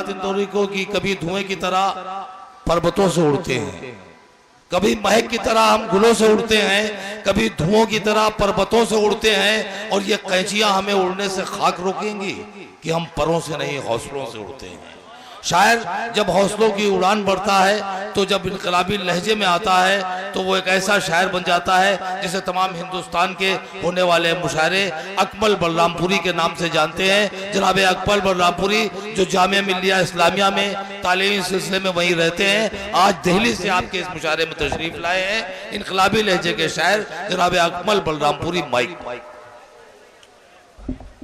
नात इंदौरी को कि कभी धुएं की तरह पर्वतों से उड़ते हैं, कभी महक की तरह हम गुलों से उड़ते हैं, कभी धुओं की तरह पर्वतों से उड़ते हैं। और ये कैंचियां हमें उड़ने से खाक रोकेंगी कि हम परों से नहीं हौसलों से उड़ते हैं। शायर जब हौसलों की उड़ान बढ़ता है तो जब इनकलाबी लहजे में आता है तो वो एक ऐसा शायर बन जाता है जिसे तमाम हिंदुस्तान के होने वाले मुशायरे अकमल बलरामपुरी के नाम से जानते हैं। जनाब अकमल बलरामपुरी जो जामिया मिल्लिया इस्लामिया में तालीमी सिलसिले में वहीं रहते हैं, आज दिल्ली से आपके इस मुशायरे में तशरीफ लाए हैं इनकलाबी लहजे के शायर जनाब अकमल बलरामपुरी। माइक।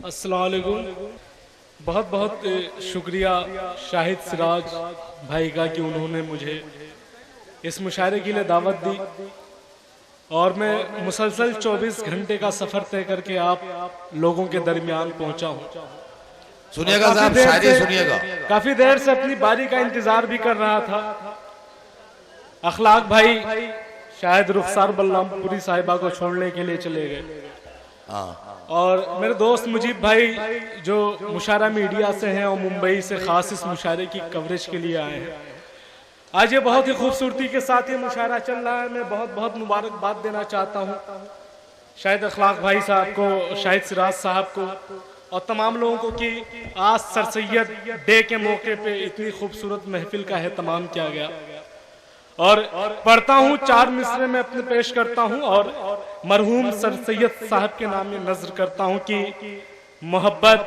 अस्सलाम वालेकुम। बहुत बहुत शुक्रिया शाहिद सिराज भाई का कि उन्होंने मुझे इस मुशायरे के लिए दावत दी और मैं मुसलसल 24 घंटे का सफर तय करके आप लोगों के दरमियान पहुंचा हूं। सुनिएगा साहब, शायरी सुनिएगा। काफी देर से अपनी बारी का इंतजार भी कर रहा था। अखलाक भाई शायद रुखसार बलरामपुरी साहिबा को छोड़ने के लिए चले गए और मेरे दोस्त मुजीब भाई जो मुशायरा मीडिया से हैं और मुंबई से खास इस मुशायरे की कवरेज के लिए आए हैं। आज ये बहुत ही खूबसूरती के साथ ये मुशायरा चल रहा है। मैं बहुत बहुत मुबारकबाद देना चाहता हूँ शायद अखलाक भाई साहब को, शाहिद सिराज साहब को और तमाम लोगों को कि आज सर सैयद डे के मौके पे इतनी खूबसूरत महफिल का एहतमाम किया गया। और पढ़ता हूँ 4 मिसरे में अपने पेश करता हूँ और मरहूम सर सैयद साहब के नाम में नज़र करता हूँ कि मोहब्बत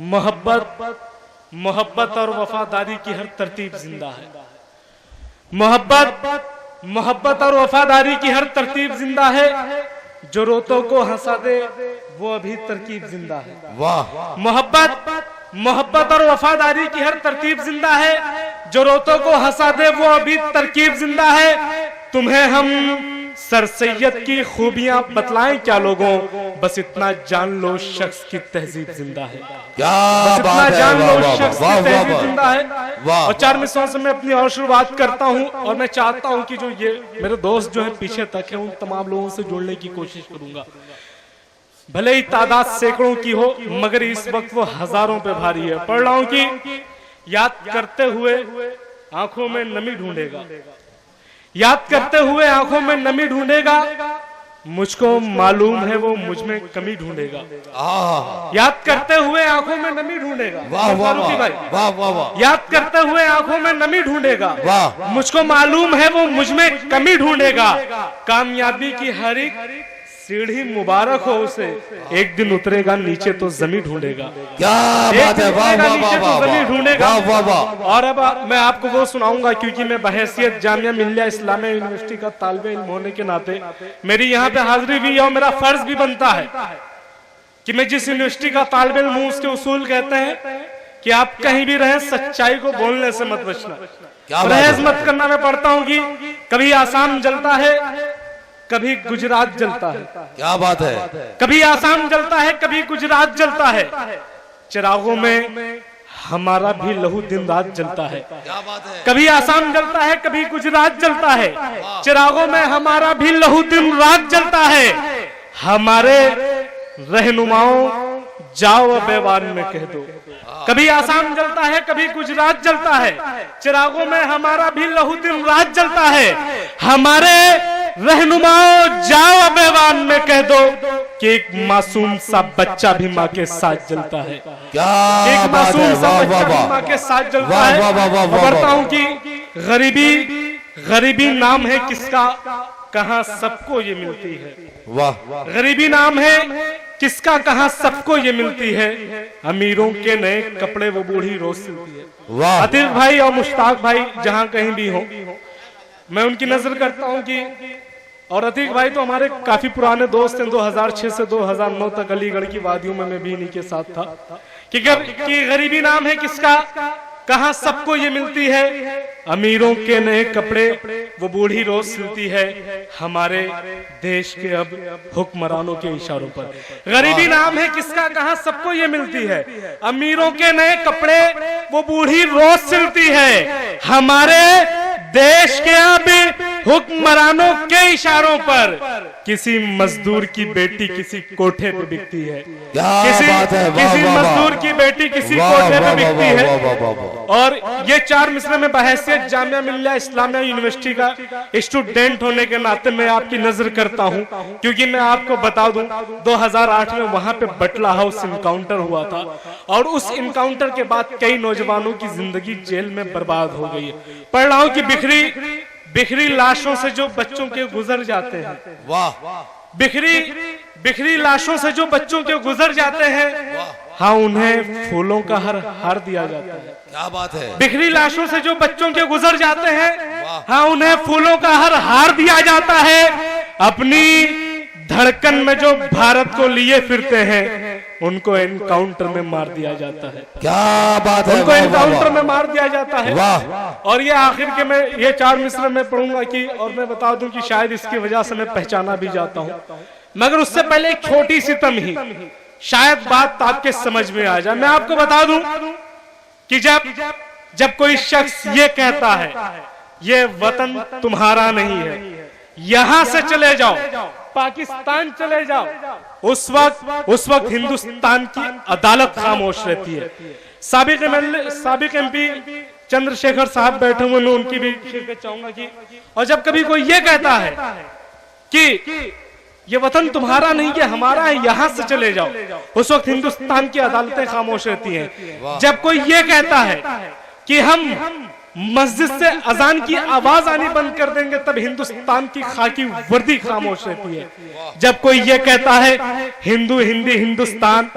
मोहब्बत मोहब्बत और वफादारी की हर तरतीब जिंदा है। मोहब्बत मोहब्बत और वफादारी की हर तरतीब जिंदा है। जो रोतों को हंसा दे वो अभी तरकीब जिंदा है। वाह। मोहब्बत मोहब्बत और वफादारी की हर तरतीब जिंदा है। जो रोतों को हंसा दे वो अभी तरकीब जिंदा है। तुम्हें हम सर सैयद की खूबियां बतलाएं क्या लोगों, बस इतना जान लो शख्स की तहजीब जिंदा है। क्या बात है, जान लो शख्स की तहजीब जिंदा है। और 4 मिसरों से मैं अपनी और शुरुआत करता हूं और मैं चाहता हूं कि जो ये मेरे दोस्त जो है पीछे तक है उन तमाम लोगों से जुड़ने की कोशिश करूंगा। भले ही तादाद सैकड़ों की हो मगर इस वक्त वो हजारों पे भारी है। पढ़ रहा हूं कि याद करते हुए आंखों में नमी ढूंढेगा, याद करते हुए आंखों में नमी ढूंढेगा, मुझको मालूम है वो मुझ में कमी ढूंढेगा। याद करते हुए आंखों में नमी ढूंढेगा। वाह वाह वाह वाह वाह। याद करते हुए आंखों में नमी ढूंढेगा, मुझको मालूम है वो मुझ में कमी ढूंढेगा। कामयाबी की हर एक सीढ़ी मुबारक हो उसे, एक दिन उतरेगा नीचे तो जमीन ढूंढेगा। क्या बात है, वाह वाह वाह जमीन ढूंढेगा। वाह वाह। और अब मैं आपको वो सुनाऊंगा क्योंकि मैं बहैसियत जामिया मिल्लिया इस्लामिया यूनिवर्सिटी का तालिबे इल्म होने के नाते मेरी यहाँ पे हाजिरी भी है और मेरा फर्ज भी बनता है कि मैं जिस यूनिवर्सिटी का तालिबे इल्म हूँ उसके उसूल कहते हैं कि आप कहीं भी रहें सच्चाई को बोलने से मत बचना, परहेज मत करना। मैं पढ़ता हूँ कि कभी आसाम जलता है कभी गुजरात जलता है। क्या बात है। कभी आसाम जलता है कभी गुजरात जलता है। चिरागों में हमारा भी लहू दिन रात जलता है। क्या बात है। कभी आसाम जलता है कभी गुजरात जलता है। चिरागों में हमारा भी लहू दिन रात जलता है। हमारे रहनुमाओं जाओ बेवान में कह दो। कभी आसाम जलता है कभी गुजरात जलता है। चिरागों में हमारा भी लहू दिन रात जलता है। हमारे रहनुमाओं जाओ बेवान में कह दो कि एक मासूम सा बच्चा भी माँ के साथ जलता है। क्या एक मासूम सा बच्चा भी माँ के साथ जलता है। बढ़ता हूँ कि गरीबी गरीबी नाम है किसका, कहाँ सबको ये मिलती है। वाह। गरीबी नाम है किसका, कहाँ सबको ये मिलती है। अमीरों के नए कपड़े वो बूढ़ी रोज सिलती है। वाह। अतिफ भाई और मुश्ताक भाई जहाँ कहीं भी हो मैं उनकी नजर करता हूँ कि, और अतीक भाई तो हमारे काफी पुराने दोस्त हैं। 2006 से 2009 तक अलीगढ़ की वादियों में मैं भी इन्हीं के साथ था कि गरीबी नाम है किसका, कहाँ सबको ये मिलती है। अमीरों के नए कपड़े वो बूढ़ी रोज सिलती है। हमारे देश के अब हुक्मरानों के इशारों पर गरीबी नाम है किसका, कहाँ सबको ये मिलती है। अमीरों के नए कपड़े वो बूढ़ी रोज सिलती है। हमारे देश के अब हुक्मरानों के इशारों पर किसी मजदूर की बेटी किसी कोठे पे बिकती है। किसी मजदूर की बेटी किसी कोठे पे बिकती है। और ये 4 मिसरे में बहैसियत जामिया मिल्लिया इस्लामिया यूनिवर्सिटी का स्टूडेंट होने के नाते मैं आपकी नजर करता हूं, क्योंकि मैं आपको बता दूं 2008 में वहां पे बटला हाउस इनकाउंटर हुआ था और उस इनकाउंटर के बाद कई नौजवानों की जिंदगी जेल में बर्बाद हो गई है। पढ़ रहा हूं कि बिखरी लाशों से जो बच्चों के गुजर जाते हैं, वाह, बिखरी लाशों से जो बच्चों के गुजर जाते हैं, हाँ, उन्हें फूलों का हार दिया जाता है। क्या बात है। बिखरी लाशों से जो बच्चों के गुजर जाते हैं, हाँ, उन्हें फूलों का हार दिया जाता है। अपनी धड़कन में जो भारत को लिए फिरते हैं उनको एनकाउंटर में मार दिया जाता है। क्या बात है। उनको एनकाउंटर में मार दिया जाता है। और ये आखिर के मैं ये 4 मिसरे में पढ़ूंगा कि, और मैं बता दूं कि शायद इसकी वजह से मैं पहचाना भी जाता हूं, मगर उससे पहले एक छोटी सी तमहीद, शायद बात आपके समझ में आ जाए। मैं आपको बता दूं कि जब कोई शख्स ये कहता है ये वतन तुम्हारा नहीं है, यहां से चले जाओ, पाकिस्तान चले जाओ, उस वक्त हिंदुस्तान की अदालत खामोश रहती है। साबिक एमपी चंद्रशेखर साहब बैठे हुए, मैं उनकी भी शिरकत चाहूंगा कि, और जब कभी कोई ये कहता है कि ये वतन तुम्हारा नहीं है हमारा है, यहां से चले जाओ, उस वक्त हिंदुस्तान की अदालतें खामोश रहती हैं। जब कोई ये कहता है कि हम मस्जिद से अजान की आवाज आनी बंद कर देंगे, तब हिंदुस्तान की खाकी वर्दी खामोश रहती है। जब कोई ये कहता है हिंदू हिंदी हिंदुस्तान,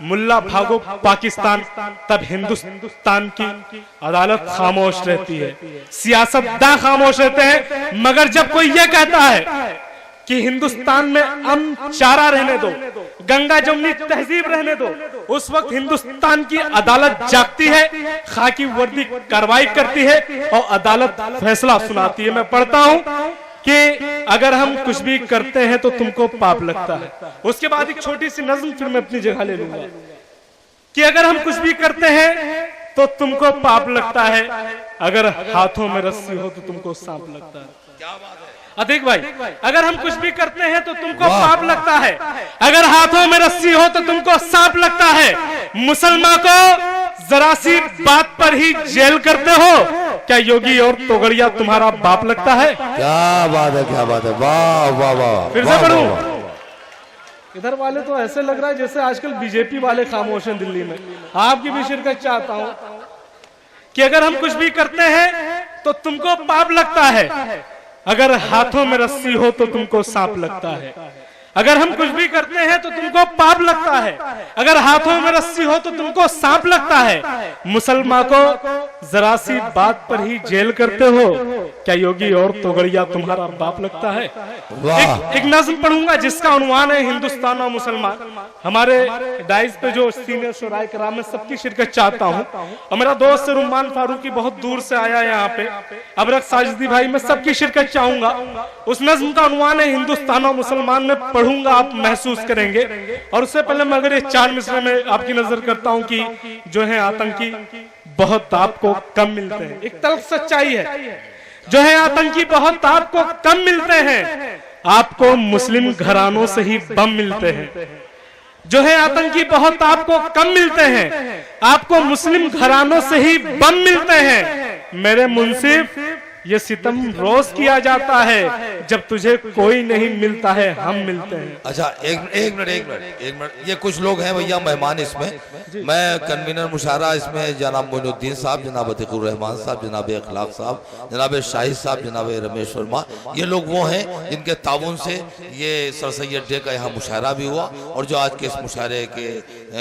मुल्ला भागो पाकिस्तान, तब हिंदुस्तान की अदालत खामोश रहती है, सियासतदान खामोश रहते हैं। मगर जब कोई ये कहता है कि हिंदुस्तान में अमन चारा रहने दो, गंगा जमुनी तहजीब रहने दो, उस वक्त हिंदुस्तान की अदालत जागती है, खाकी वर्दी कार्रवाई करती है और अदालत फैसला सुनाती है। मैं पढ़ता हूं कि अगर हम कुछ भी करते हैं तो तुमको पाप लगता है। उसके बाद एक छोटी सी नज्म फिर मैं अपनी जगह ले लूंगा कि अगर हम कुछ भी करते हैं तो तुमको पाप लगता है, अगर हाथों में रस्सी हो तो तुमको सांप लगता है। क्या बात है अतिक भाई, अगर हम कुछ भी करते हैं तो तुमको पाप लगता है, अगर हाथों में रस्सी हो तो तुमको सांप लगता है। मुसलमान को जरा सी बात पर ही जेल करते हो, क्या योगी और तोगड़िया तुम्हारा बाप लगता है? क्या बात है, क्या बात है, वाह वाह वाह। फिर से पढ़ूं, इधर वाले तो ऐसे लग रहा है जैसे आजकल बीजेपी वाले खामोश हैं दिल्ली में। आपकी भी शिरकत चाहता हूं कि अगर हम कुछ भी करते हैं तो तुमको पाप लगता है, अगर हाथों में रस्सी हो तो तुमको सांप लगता है। अगर हम कुछ भी करते हैं तो तुमको पाप लगता है, अगर हाथों में रस्सी हो तो तुमको सांप लगता है। मुसलमान को जरा सी बात पर ही जेल करते हो, क्या योगी और तोगड़िया तुम्हारा बाप लगता है? एक नज्म पढ़ूंगा जिसका उन्वान है हिंदुस्तान और मुसलमान। हमारे डाइस पे जो सीनियर शुराए कराम में सबकी शिरकत चाहता हूँ, और मेरा दोस्त रुमान फारूकी बहुत दूर से आया यहाँ पे, अबरक साजिदी भाई, मैं सबकी शिरकत चाहूंगा। उस नज्म का उन्वान है हिंदुस्तान और मुसलमान में, पढ़ूंगा आप महसूस करेंगे। और उससे पहले मैं अगर ये 4 मिसरे में आपकी नजर करता हूं कि जो है आतंकी बहुत आपको कम मिलते हैं। एक तल्ख सच्चाई है, जो है आतंकी बहुत आपको कम मिलते हैं, आपको मुस्लिम घरानों से ही बम मिलते हैं। जो है आतंकी बहुत आपको कम मिलते हैं, आपको मुस्लिम घरानों से ही बम मिलते हैं। मेरे मुंसिफ, ये सितम रोज किया जाता है, जब तुझे कोई नहीं मिलता है हम मिलते हैं। अच्छा एक मिनट, ये कुछ लोग हैं भैया मेहमान इसमें, मैं कन्वीनर मुशारा इसमें जनाब मोइनुद्दीन साहब, जनाब अतीकुर रहमान साहब, जनाब अखलाक साहब, जनाब शाहिद साहब, जनाब रमेश वर्मा, ये लोग वो हैं जिनके ताउन से ये सर सैयद डे का यहाँ मुशायरा भी हुआ, और जो आज के इस मुशायरे के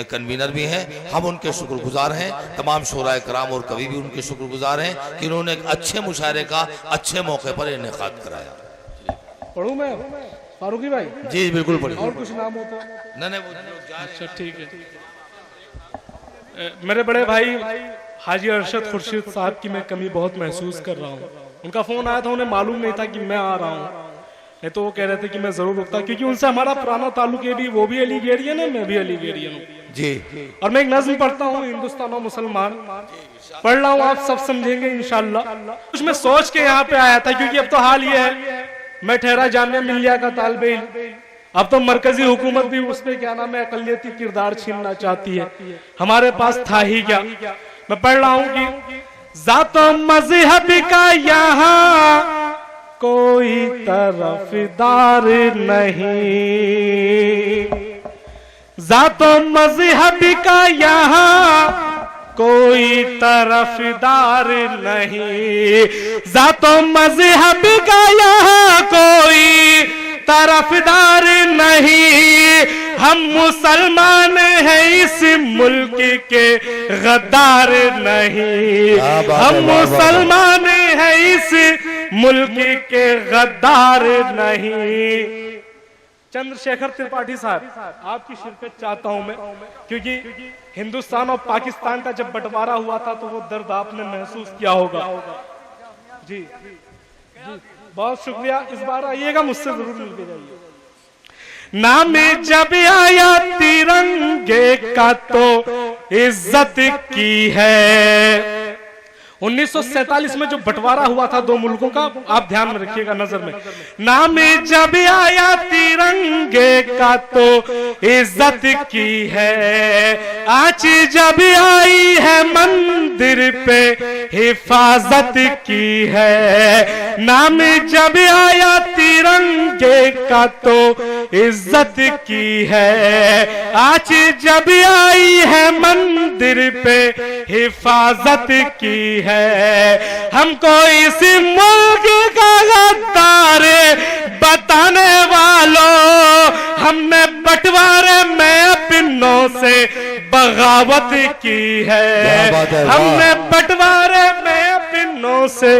कन्वीनर भी हैं, हम उनके शुक्रगुजार हैं। तमाम शोराए कराम और कवि भी उनके शुक्रगुजार हैं कि उन्होंने एक अच्छे मुशायरे का अच्छे मौके पर इनेकाद कराया। पढ़ूं मैं फारूकी भाई? जी बिल्कुल पढ़िए। और कुछ नाम होता? नहीं, अच्छा ठीक है। मेरे बड़े भाई हाजी अरशद खुर्शीद साहब की मैं कमी बहुत महसूस कर रहा हूँ। उनका फोन आया था, उन्हें मालूम नहीं था कि मैं आ रहा हूँ, नहीं तो वो कह रहे थे कि मैं जरूर रुकता, क्योंकि उनसे हमारा पुराना ताल्लुक है भी, वो भी अलीगेरियन है, मैं भी अलीगेरियन हूँ। जी। और मैं एक नज्म पढ़ता हूँ, हिंदुस्तान और मुसलमान पढ़ रहा हूँ, आप सब समझेंगे इंशाल्लाह। कुछ मैं सोच के यहाँ पे आया था, क्योंकि अब तो हाल ये है, मैं ठहरा जामिया मिलिया का तालिबे इल्म, अब तो मरकजी हुकूमत भी उस पे क्या नाम है अकलियती किरदार छीनना चाहती है, हमारे पास था ही क्या। मैं पढ़ रहा हूँ कि ज़ातो मज़हब का यहाँ कोई तरफदार नहीं, ज़ातो मज़हब का यहाँ कोई तरफदार नहीं, ज़ातो मज़हब का यहाँ कोई तरफदार नहीं, हम मुसलमान हैं इस मुल्क के गद्दार नहीं, हम मुसलमान हैं इस मुल्क के गद्दार नहीं। चंद्रशेखर त्रिपाठी साहब, आपकी शिरकत चाहता हूं मैं, क्योंकि हिंदुस्तान और पाकिस्तान का जब बंटवारा हुआ था तो वो दर्द आपने महसूस किया होगा। जी जी, बहुत शुक्रिया, इस बार आइएगा, मुझसे जरूर मिलके जाइए। नाम जब आया तिरंगे का तो इज्जत की है। 1947 में जो बंटवारा हुआ था दो मुल्कों का, आप ध्यान में रखिएगा, नजर में, नाम जब आया तिरंगे का तो इज्जत की है, आज जब आई है मंदिर पे हिफाजत की है, नाम जब आया तिरंगे का तो इज्जत की है, आज जब आई है मंदिर पे हिफाजत की है, हमको इस मुल्क का गद्दार बताने वालों, हमने बंटवारे में अपनों से बगावत की है, हमने बंटवारे में अपनों से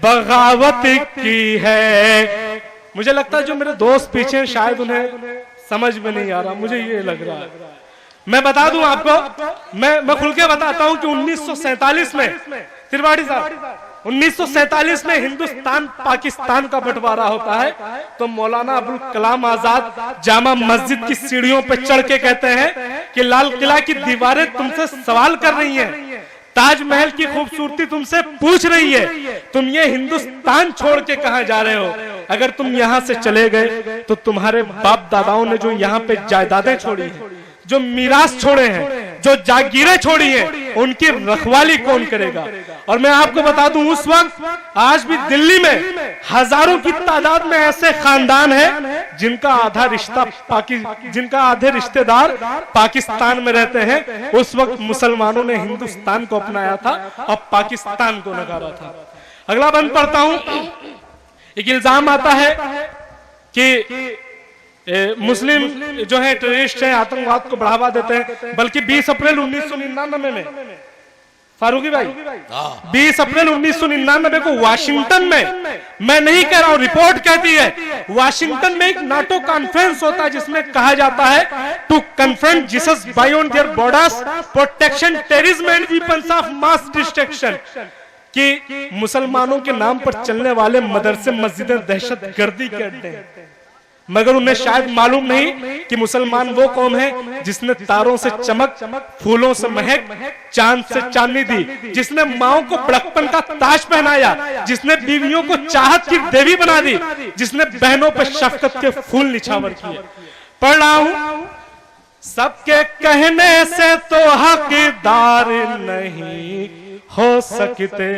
बगावत की है। मुझे लगता है जो मेरे दोस्त पीछे हैं शायद उन्हें समझ में नहीं आ रहा, मुझे ये लग रहा है। मैं बता दूं आपको, मैं खुल के बताता हूं कि 1947 में त्रिपाठी साहब, 1947 में हिंदुस्तान पाकिस्तान का बंटवारा होता है, तो मौलाना अबुल कलाम आजाद जामा मस्जिद की सीढ़ियों पर चढ़ के कहते हैं कि लाल किला की दीवारें तुमसे सवाल कर रही हैं, ताजमहल की खूबसूरती तुमसे पूछ रही है, तुम ये हिंदुस्तान छोड़ के कहां जा रहे हो, अगर तुम यहां से चले गए तो तुम्हारे बाप दादाओं ने जो यहाँ पे जायदादें छोड़ी हैं, जो मीरास छोड़े हैं, जो जागीरें छोड़ी हैं, उनकी रखवाली कौन करेगा। और मैं आपको बता दूं, उस वक्त आज भी दिल्ली में हजारों की तादाद में ऐसे खानदान हैं जिनका आधे रिश्तेदार पाकिस्तान में रहते हैं। उस वक्त मुसलमानों ने हिंदुस्तान को अपनाया था और पाकिस्तान को नकारा था। अगला बंद पढ़ता हूं। एक इल्जाम आता है कि मुस्लिम जो है टेररिस्ट है, आतंकवाद को बढ़ावा देते हैं, बल्कि 20 अप्रैल 1999 में फारूकी भाई, 20 अप्रैल 1999 को वाशिंगटन में, मैं नहीं कह रहा हूं, रिपोर्ट कहती है, वाशिंगटन में एक नाटो कॉन्फ्रेंस होता है जिसमें कहा जाता है to confront Jesus beyond their borders, protection, terrorism and weapons of mass destruction, कि मुसलमानों के नाम पर चलने वाले मदरसे मस्जिदें दहशतगर्दी के अड्डे हैं। मगर उन्हें शायद मालूम नहीं कि मुसलमान वो कौम है जिसने तारों से चमक, फूलों से महक, चांद से चांदनी दी, जिसने माओ को बड़कपन का ताज पहनाया, जिसने बीवियों को चाहत की देवी बना दी, जिसने बहनों पर शफकत के फूल निछावर किए। पढ़ रहा हूं, सबके कहने से तो हकदार नहीं हो सकते,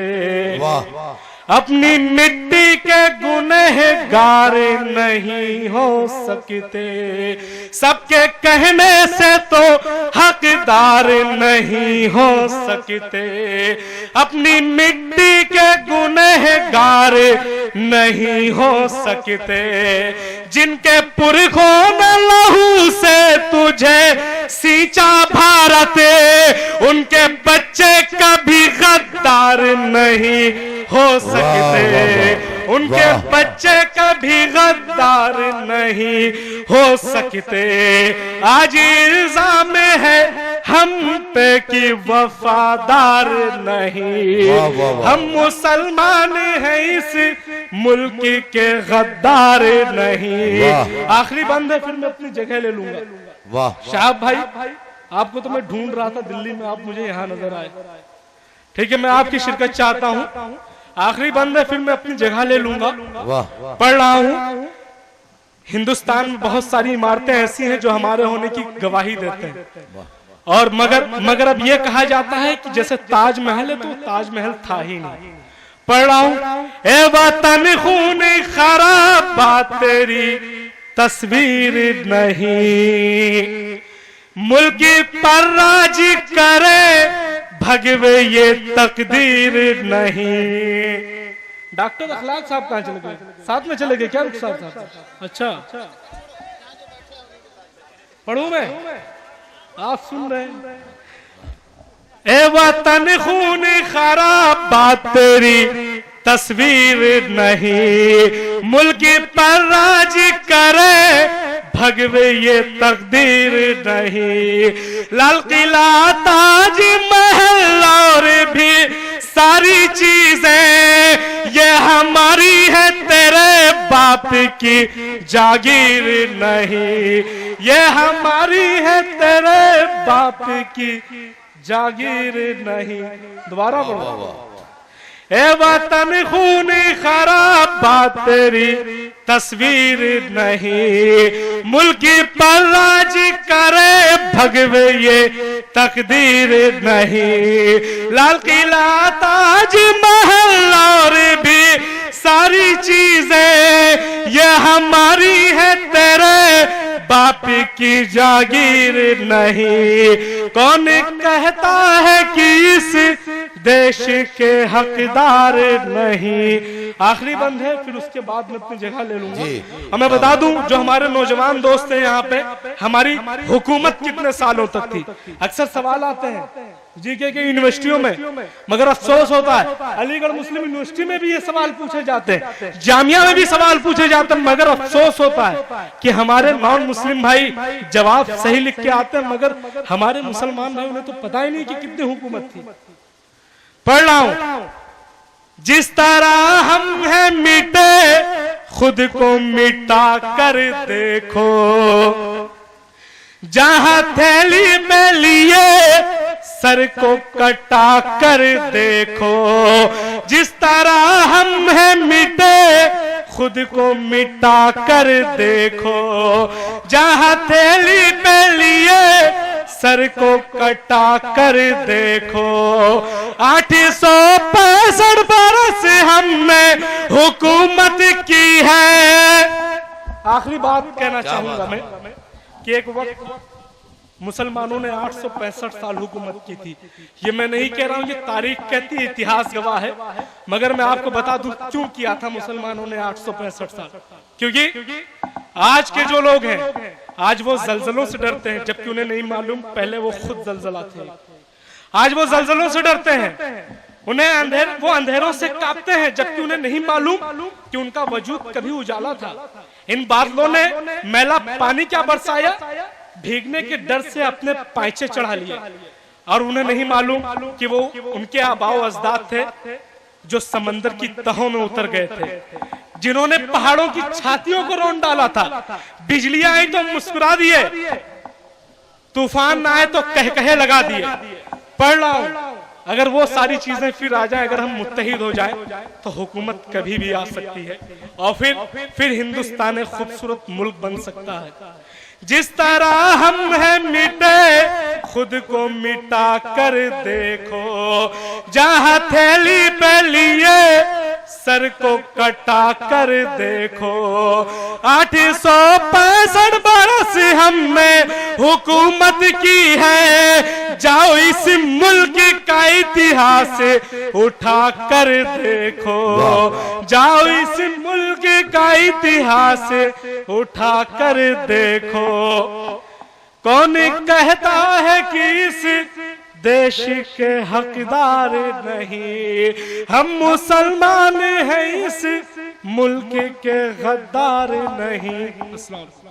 अपनी मिट्टी के गुनहगार नहीं हो सकते, सबके कहने से तो हकदार नहीं हो सकते, अपनी मिट्टी के गुनहगार नहीं हो सकते, जिनके पुरखों ने लहू से तुझे सींचा भारत, उनके बच्चे कभी गद्दार नहीं हो सकते, उनके बच्चे कभी गद्दार नहीं हो सकते। आज इल्जाम है हम पे कि वफादार नहीं, हम मुसलमान हैं इस मुल्क के गद्दार नहीं। आखिरी बंद है, फिर मैं अपनी जगह ले लूंगा। वाह शाहब भाई, आपको तो मैं ढूंढ रहा था दिल्ली में, आप मुझे यहाँ नजर आए। ठीक है, मैं आपकी शिरकत चाहता हूँ। आखिरी बंद है, फिर मैं अपनी जगह ले लूंगा। पढ़ रहा हूँ, हिंदुस्तान में बहुत सारी इमारतें ऐसी हैं जो हमारे होने की गवाही देते हैं, और मगर अब यह कहा जाता है कि जैसे ताजमहल है तो ताजमहल था ही नहीं। पढ़ रहा हूँ, ए वतन खून खराब बात तेरी तस्वीर नहीं, मुल्क पर राज करे भगवे ये तकदीर नहीं। डॉक्टर अखलाक साहब कहाँ चले गए? साथ में चले गए क्या रुखसार साहब? अच्छा, पढ़ूं मैं, आप सुन रहे हैं। ए वतन खून खराब बात तेरी तस्वीर नहीं, मुल्क पर राज करे भगवे ये तकदीर नहीं। लाल किला ताज महल और भी सारी चीजें ये हमारी है, तेरे बाप की जागीर नहीं, ये हमारी है, तेरे बाप की जागीर नहीं। दोबारा बोलो, ए वतन खून खराब बात तेरी तस्वीर नहीं, मुल्क पर राज करे भगवे ये तकदीर नहीं। लाल किला ताज महल और भी सारी चीजें ये हमारी है, तेरे बाप की जागीर नहीं। कौन कहता है कि इस देश के हकदार नहीं। आखिरी बंद है, फिर उसके बाद मैं अपनी जगह ले लूंगा। और मैं बता दूं, जो हमारे नौजवान दोस्त हैं यहाँ पे, हमारी हुकूमत कितने सालों तक थी? अक्सर सवाल आते हैं जीके के यूनिवर्सिटियों में, मगर अफसोस होता है अलीगढ़ मुस्लिम यूनिवर्सिटी में भी ये सवाल पूछे जाते हैं, जामिया में भी सवाल पूछे जाते हैं, मगर अफसोस होता है कि हमारे नॉन मुस्लिम भाई जवाब सही लिख के आते हैं, मगर हमारे मुसलमान भाई उन्हें तो पता ही नहीं कि कितनी हुकूमत थी। पढ़ रहा हूं, जिस तरह हम हैं मिटे खुद को मिटा कर देखो, जहां थैली में लिए सर को कटा कर देखो। जिस तरह हम हैं मिटे खुद को मिटा कर देखो, जहां थैली में लिए सर को कटा कर देखो। 865 बरस हमने हुकूमत की है। आखिरी बात कहना चाहूंगा मैं कि एक वक्त मुसलमानों ने 865 साल हुकूमत की थी। ये मैं नहीं कह रहा हूं, ये तारीख कहती है, इतिहास गवाह है, मगर मैं आपको बता दूं क्यों किया था मुसलमानों ने 865 साल। क्योंकि आज के जो लोग हैं आज वो जलजलों से डरते हैं, जबकि उन्हें नहीं मालूम पहले वो खुद जलजला थे। आज वो जलजलों से डरते हैं, उन्हें वो अंधेरों से कांपते हैं, जबकि उन्हें नहीं मालूम कि उनका वजूद कभी उजाला था। इन बादलों ने मैला पानी क्या बरसाया, भीगने के डर से अपने पैचे चढ़ा लिए, और उन्हें नहीं मालूम कि वो उनके आबाओ अजदाद थे जो समंदर की तहों में उतर गए थे, जिन्होंने पहाड़ों की छातियों को रौंद डाला था। बिजलियां आई तो मुस्कुरा दिए, तूफान आए तो कहकहे लगा दिए। पढ़ रहा हूं, अगर वो सारी चीजें फिर आ जाए, अगर हम मुत्तहिद हो जाए तो हुकूमत कभी भी आ सकती है, और फिर हिंदुस्तान एक खूबसूरत मुल्क बन सकता है। जिस तरह हम हैं मिटे खुद को मिटा कर देखो, जहां थैली पे लिए सर को कटा कर देखो। 865 बरस हमने हुकूमत की है, जाओ इस मुल्क का इतिहास उठा कर देखो, जाओ इस मुल्क का इतिहास उठा कर देखो। कौन कहता है कि इस देश के हकदार नहीं, हम मुसलमान हैं, इस मुल्क के गद्दार नहीं।